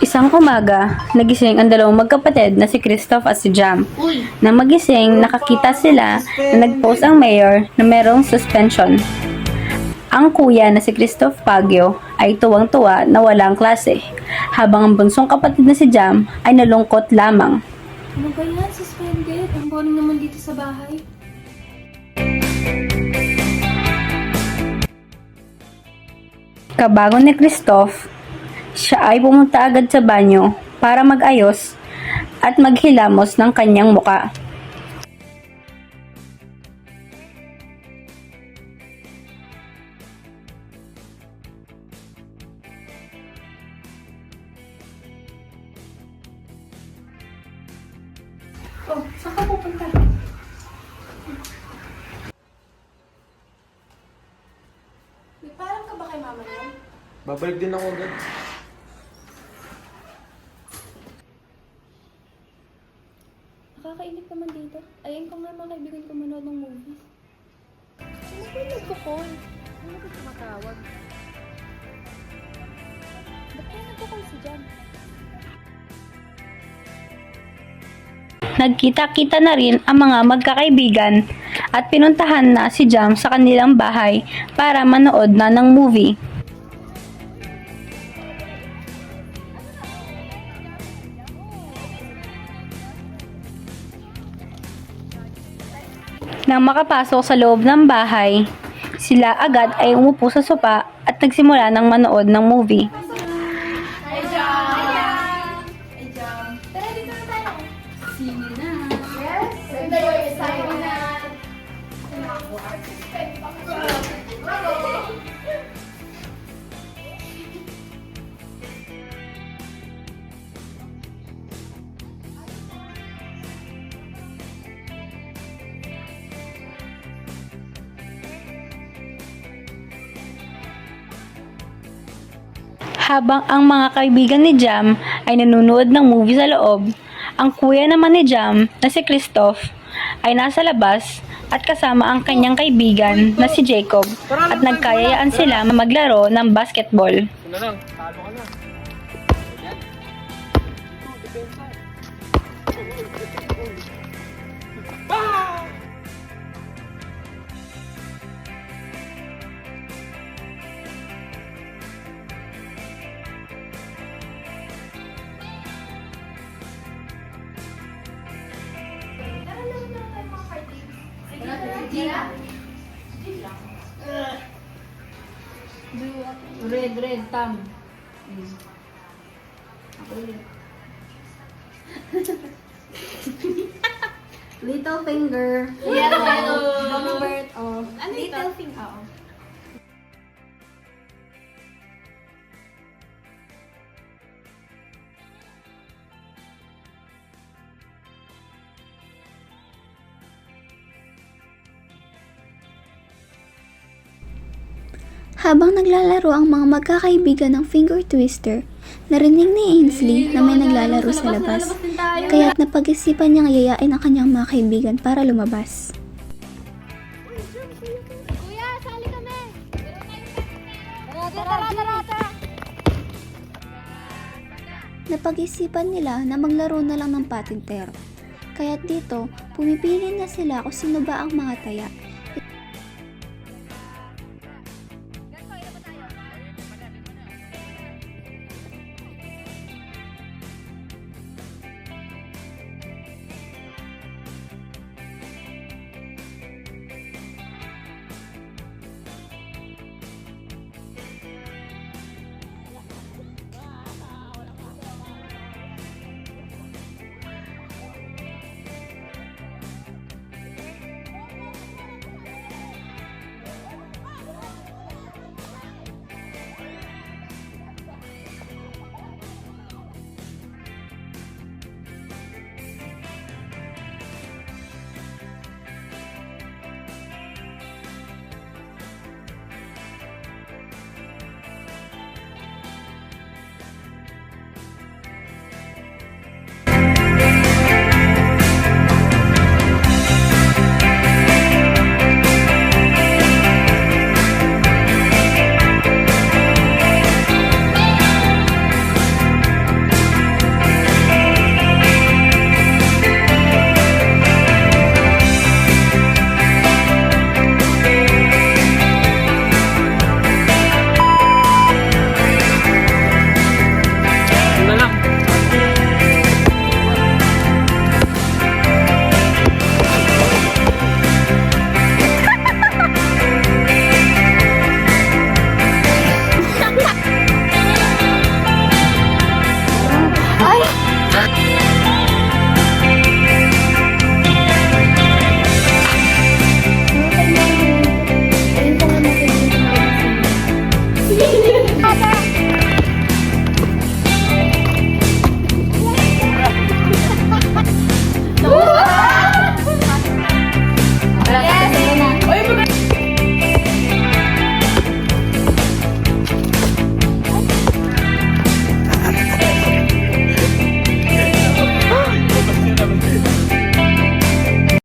Isang umaga, nagising ang dalawang magkapatid na si Christoph at si Jam. Nang magising, nakakita sila na nag-post ang mayor na merong suspension. Ang kuya na si Christoph Baguio ay tuwang-tuwa na walang klase, habang ang bunsong kapatid na si Jam ay nalungkot lamang. Ano ba yan? Suspended? Ang boring naman dito sa bahay. Kabago ni Christoph, siya ay pumunta agad sa banyo para mag-ayos at maghilamos ng kanyang muka. Oh, saan ka pupunta? May parang ka ba kay mama niya? Babalik din ako agad. Nakakainip naman dito. Ayun ko nga mga kaibigan ko manood ng movies. Sino ba yung nagko-call? Ano ba tumatawag? Ba't kaya nagko-call si Jan? Nagkita-kita na rin ang mga magkakaibigan at pinuntahan na si Jam sa kanilang bahay para manood na ng movie. Nang makapasok sa loob ng bahay, sila agad ay umupo sa sopa at nagsimula ng manood ng movie. Hi, Jam! Hi, Jam! Tara, dito na tayo. Sino na? Yes! Ganda yung excitement! Habang ang mga kaibigan ni Jam ay nanonood ng movie sa loob, ang kuya naman ni Jam na si Christoph ay nasa labas at kasama ang kanyang kaibigan na si Jacob at nagkayayaan sila maglaro ng basketball. Ito na lang, talo ka na. Yan. Ito, depensa. Red, tam. Little finger. Yellow. Bird of Little finger. Oo. Habang naglalaro ang mga magkakaibigan ng finger twister, narinig ni Ainsley na may naglalaro sa labas. Kaya't napag-isipan niyang yayain ang kanyang mga kaibigan para lumabas. Kuya, sali kami! Tara! Napag-isipan nila na maglaro na lang ng patintero. Kaya't dito, pumipili na sila kung sino ba ang mga taya.